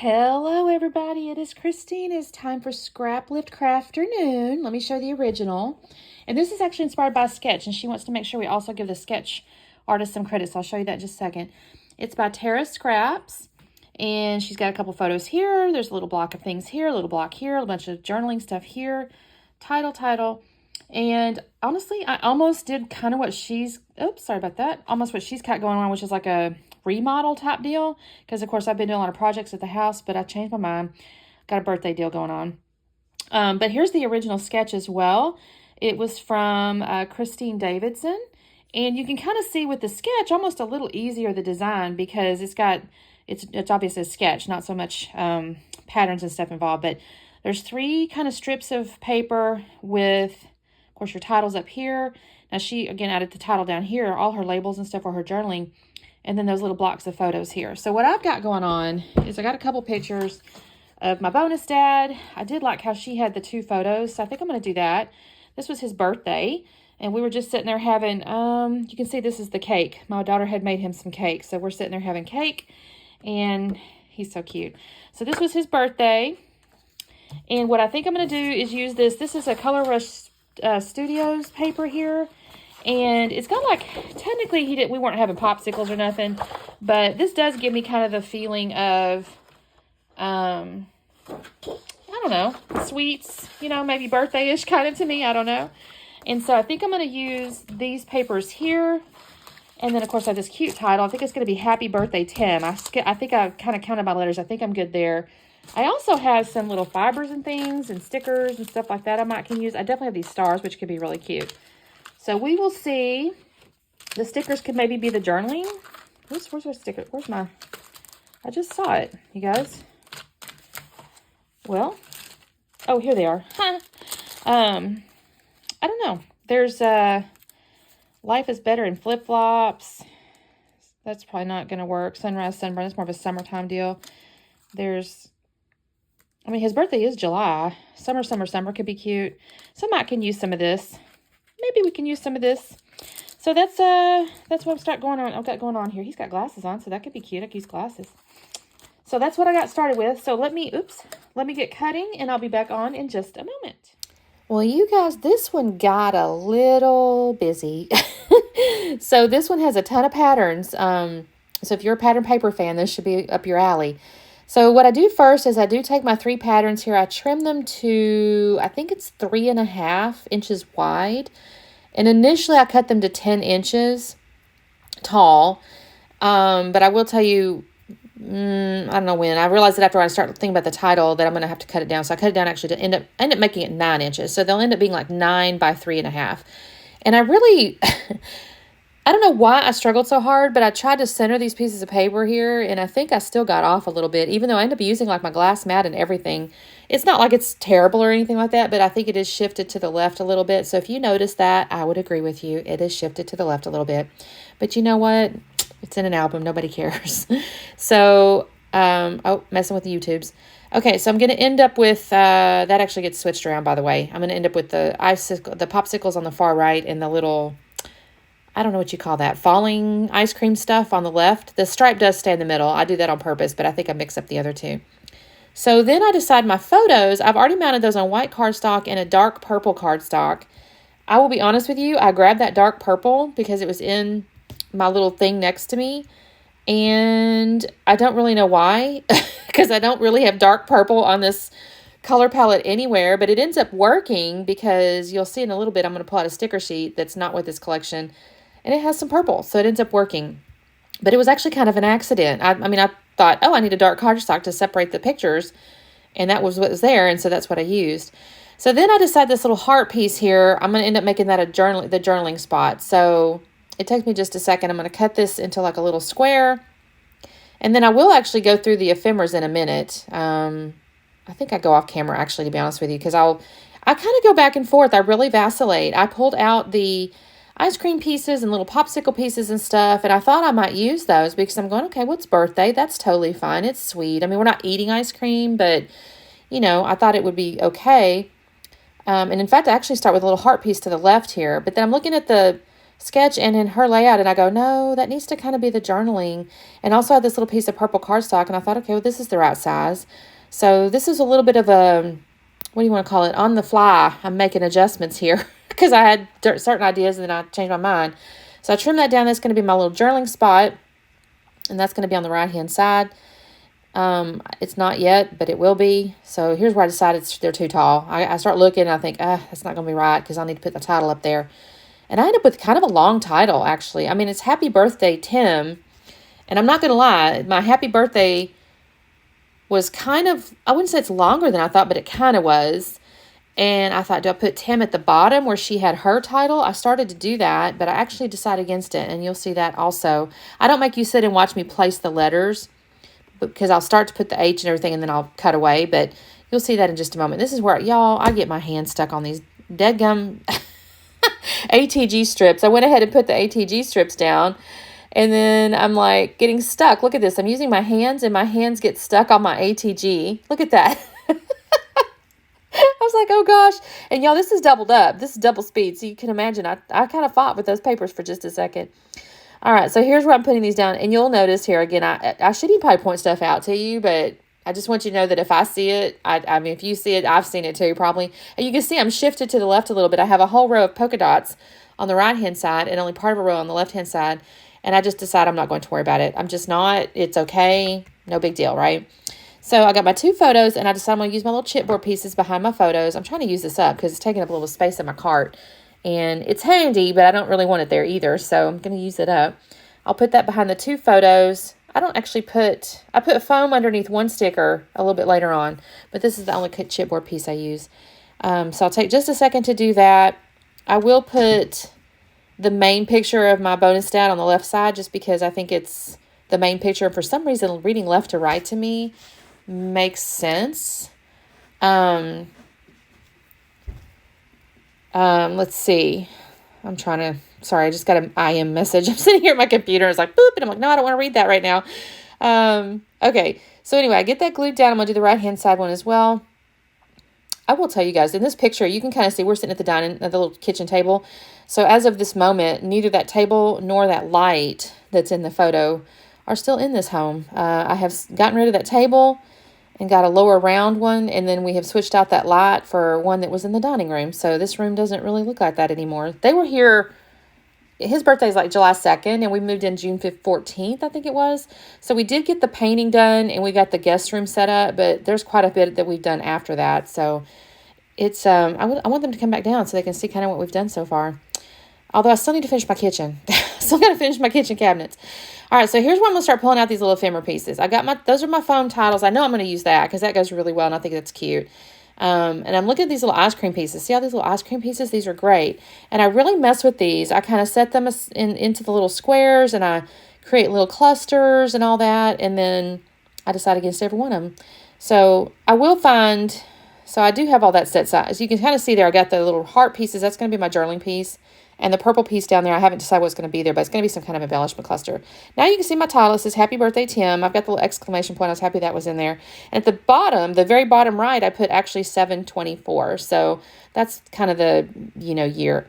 Hello everybody, it is Christine. It's time for Scraplift Crafternoon. Let me show the original. And this is actually inspired by a sketch, and she wants to make sure we also give the sketch artist some credit, so I'll show you that in just a second. It's by Tara Scraps, and she's got a couple photos here. There's a little block of things here, a little block here, a bunch of journaling stuff here, title. And honestly, I almost did kind of what she's, sorry about that, almost what she's got going on, which is like a remodel type deal, because of course I've been doing a lot of projects at the house, but I changed my mind. Got a birthday deal going on. But here's the original sketch as well. It was from Christine Davidson, and you can kind of see with the sketch almost a little easier the design, because it's obviously a sketch, not so much patterns and stuff involved, but there's three kind of strips of paper with, of course, your titles up here. Now she again added the title down here, all her labels and stuff for her journaling. And then those little blocks of photos here. So what I've got going on is I got a couple pictures of my bonus dad. I did like how she had the two photos, so I think I'm going to do that. This was his birthday, and we were just sitting there having, you can see this is the cake. My daughter had made him some cake, so we're sitting there having cake, and he's so cute. So this was his birthday, and what I think I'm going to do is use this. This is a Color Rush Studios paper here. And it's got like, technically we weren't having popsicles or nothing, but this does give me kind of the feeling of, I don't know, sweets, maybe birthday-ish kind of to me, I don't know. And so I think I'm going to use these papers here. And then of course I have this cute title. I think it's going to be Happy Birthday Tim. I think I kind of counted my letters. I think I'm good there. I also have some little fibers and things and stickers and stuff like that I can use. I definitely have these stars, which could be really cute. So we will see. The stickers could maybe be the journaling. Where's my sticker? I just saw it, you guys. Well, oh, here they are. Huh. I don't know. There's Life is Better in Flip-Flops. That's probably not going to work. Sunrise, Sunburn. It's more of a summertime deal. His birthday is July. Summer could be cute. So I can use some of this. Maybe we can use some of this. So that's what I've got going on here. He's got glasses on, so that could be cute. I could use glasses. So that's what I got started with. So let me get cutting, and I'll be back on in just a moment. Well, you guys, this one got a little busy. So this one has a ton of patterns. So if you're a pattern paper fan, this should be up your alley. So what I do first is I do take my three patterns here. I trim them to, I think it's 3.5 inches wide. And initially I cut them to 10 inches tall. But I will tell you, I don't know when. I realized that after I start thinking about the title that I'm going to have to cut it down. So I cut it down actually to end up making it 9 inches. So they'll end up being like 9 by 3.5. And I really... I don't know why I struggled so hard, but I tried to center these pieces of paper here, and I think I still got off a little bit, even though I ended up using like my glass mat and everything. It's not like it's terrible or anything like that, but I think it is shifted to the left a little bit. So if you notice that, I would agree with you. It is shifted to the left a little bit. But you know what? It's in an album. Nobody cares. So, messing with the YouTubes. Okay, so I'm going to end up with, that actually gets switched around, by the way. I'm going to end up with the popsicles on the far right and the little... I don't know what you call that, falling ice cream stuff on the left. The stripe does stay in the middle. I do that on purpose, but I think I mix up the other two. So then I decide my photos. I've already mounted those on white cardstock and a dark purple cardstock. I will be honest with you. I grabbed that dark purple because it was in my little thing next to me. And I don't really know why, because I don't really have dark purple on this color palette anywhere, but it ends up working because you'll see in a little bit, I'm going to pull out a sticker sheet that's not with this collection. And it has some purple, so it ends up working. But it was actually kind of an accident. I thought, I need a dark cardstock to separate the pictures. And that was what was there, and so that's what I used. So then I decided this little heart piece here, I'm going to end up making that the journaling spot. So it takes me just a second. I'm going to cut this into like a little square. And then I will actually go through the ephemeras in a minute. I think I go off camera, actually, to be honest with you, because I kind of go back and forth. I really vacillate. I pulled out the ice cream pieces and little popsicle pieces and stuff, and I thought I might use those because I'm going, okay, what's birthday? That's totally fine. It's sweet. I mean, we're not eating ice cream, but, I thought it would be okay. And in fact, I actually start with a little heart piece to the left here, but then I'm looking at the sketch and in her layout, and I go, no, that needs to kind of be the journaling. And also I had this little piece of purple cardstock, and I thought, okay, well, this is the right size. So this is a little bit of a, what do you want to call it, on the fly. I'm making adjustments here because I had certain ideas and then I changed my mind. So I trimmed that down. That's going to be my little journaling spot, and that's going to be on the right-hand side. It's not yet, but it will be. So here's where I decided they're too tall. I start looking, and I think, that's not going to be right because I need to put the title up there. And I end up with kind of a long title, actually. I mean, it's Happy Birthday, Tim. And I'm not going to lie, my happy birthday was kind of, I wouldn't say it's longer than I thought, but it kind of was. And I thought, do I put Tim at the bottom where she had her title? I started to do that, but I actually decided against it. And you'll see that also. I don't make you sit and watch me place the letters, because I'll start to put the H and everything, and then I'll cut away. But you'll see that in just a moment. This is where, y'all, I get my hand stuck on these dead gum ATG strips. I went ahead and put the ATG strips down, and then I'm like getting stuck. Look at this. I'm using my hands, and my hands get stuck on my ATG. Look at that. I was like, oh gosh. And y'all, this is doubled up. This is double speed. So you can imagine I kind of fought with those papers for just a second. All right, so here's where I'm putting these down. And you'll notice here, again, I shouldn't probably point stuff out to you, but I just want you to know that if I see it, I mean, if you see it, I've seen it too, probably. And you can see I'm shifted to the left a little bit. I have a whole row of polka dots on the right-hand side and only part of a row on the left-hand side. And I just decided I'm not going to worry about it. I'm just not. It's okay. No big deal, right? So I got my 2 photos, and I decided I'm going to use my little chipboard pieces behind my photos. I'm trying to use this up because it's taking up a little space in my cart. And it's handy, but I don't really want it there either, so I'm going to use it up. I'll put that behind the 2 photos. I don't actually I put foam underneath one sticker a little bit later on, but this is the only chipboard piece I use. So I'll take just a second to do that. I will put the main picture of my bonus dad on the left side just because I think it's the main picture. And for some reason, reading left to right to me makes sense. Let's see. Sorry, I just got an IM message. I'm sitting here at my computer. It's like, boop. And I'm like, no, I don't want to read that right now. Okay. So anyway, I get that glued down. I'm going to do the right-hand side one as well. I will tell you guys, in this picture, you can kind of see we're sitting at the little kitchen table. So as of this moment, neither that table nor that light that's in the photo are still in this home. I have gotten rid of that table and got a lower round one, and then we have switched out that light for one that was in the dining room. So this room doesn't really look like that anymore. They were here, his birthday is like July 2nd, and we moved in June 14th, I think it was. So we did get the painting done, and we got the guest room set up, but there's quite a bit that we've done after that. So it's, I want them to come back down so they can see kind of what we've done so far. Although I still need to finish my kitchen. Still got to finish my kitchen cabinets. All right, so here's where I'm going to start pulling out these little ephemera pieces. Those are my foam titles. I know I'm going to use that because that goes really well, and I think that's cute. And I'm looking at these little ice cream pieces. See all these little ice cream pieces? These are great. And I really mess with these. I kind of set them into the little squares, and I create little clusters and all that. And then I decide against every one of them. So I do have all that set size. You can kind of see there, I got the little heart pieces. That's going to be my journaling piece. And the purple piece down there, I haven't decided what's going to be there, but it's going to be some kind of embellishment cluster. Now you can see my title. It says, Happy Birthday, Tim. I've got the little exclamation point. I was happy that was in there. And at the bottom, the very bottom right, I put actually 7/24. So that's kind of the, year.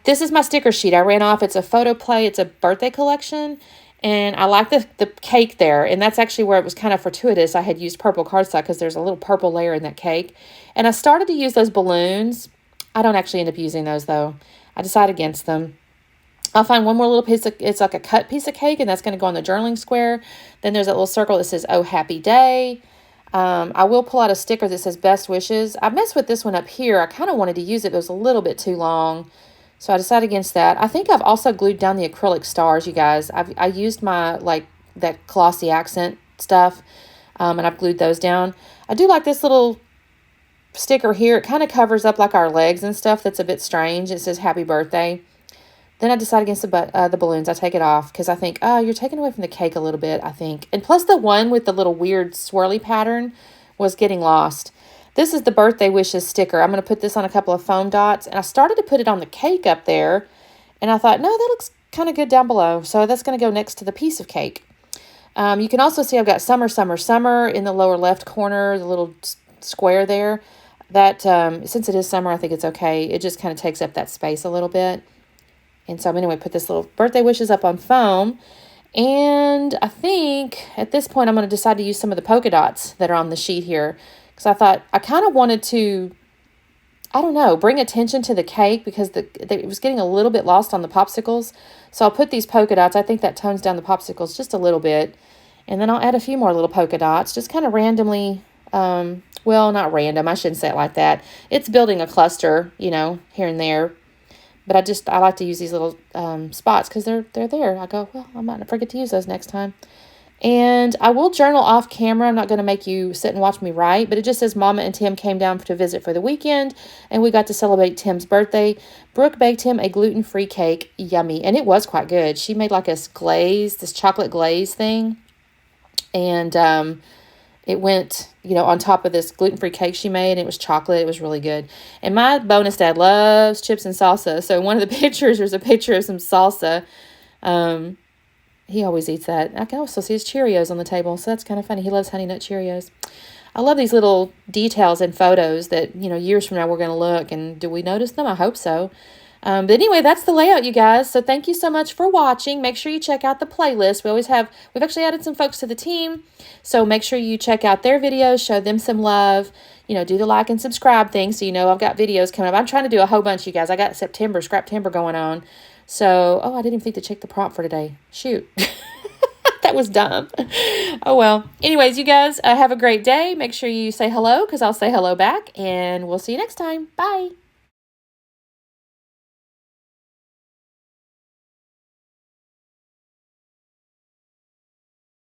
This is my sticker sheet I ran off. It's a photo play. It's a birthday collection. And I like the cake there. And that's actually where it was kind of fortuitous. I had used purple cardstock because there's a little purple layer in that cake. And I started to use those balloons. I don't actually end up using those, though. I decide against them. I'll find one more little piece it's like a cut piece of cake, and that's going to go on the journaling square. Then there's that little circle that says, oh, happy day. I will pull out a sticker that says best wishes. I messed with this one up here. I kind of wanted to use it, but it was a little bit too long. So I decided against that. I think I've also glued down the acrylic stars, you guys. I used my, that glossy accent stuff, and I've glued those down. I do like this little sticker here. It kind of covers up like our legs and stuff. That's a bit strange. It says happy birthday. Then I decide against the balloons. I take it off because I think, you're taking away from the cake a little bit, I think. And plus the one with the little weird swirly pattern was getting lost. This is the birthday wishes sticker. I'm going to put this on a couple of foam dots. And I started to put it on the cake up there. And I thought, no, that looks kind of good down below. So that's going to go next to the piece of cake. You can also see I've got summer, summer, summer in the lower left corner, the little square there. That, since it is summer, I think it's okay. It just kind of takes up that space a little bit. And so anyway, put this little birthday wishes up on foam. And I think at this point, I'm going to decide to use some of the polka dots that are on the sheet here. Because I thought I kind of wanted to, I don't know, bring attention to the cake because it was getting a little bit lost on the popsicles. So I'll put these polka dots. I think that tones down the popsicles just a little bit. And then I'll add a few more little polka dots, just kind of randomly, well, not random. I shouldn't say it like that. It's building a cluster, you know, here and there. But I like to use these little spots because they're there. I go, well, I might not forget to use those next time. And I will journal off camera. I'm not going to make you sit and watch me write, but it just says Mama and Tim came down to visit for the weekend, and we got to celebrate Tim's birthday. Brooke baked him a gluten-free cake. Yummy. And it was quite good. She made like this chocolate glaze thing. And it went, you know, on top of this gluten-free cake she made, and it was chocolate. It was really good. And my bonus dad loves chips and salsa. So one of the pictures, there's a picture of some salsa. He always eats that. I can also see his Cheerios on the table. So that's kind of funny. He loves Honey Nut Cheerios. I love these little details in photos that, you know, years from now we're going to look. And do we notice them? I hope so. But anyway, that's the layout, you guys. So thank you so much for watching. Make sure you check out the playlist. We've actually added some folks to the team. So make sure you check out their videos, show them some love, you know, do the like and subscribe thing. So, you know, I've got videos coming up. I'm trying to do a whole bunch, you guys. I got Scraptember going on. So, oh, I didn't even think to check the prompt for today. Shoot. That was dumb. Oh, well. Anyways, you guys, have a great day. Make sure you say hello because I'll say hello back. And we'll see you next time. Bye.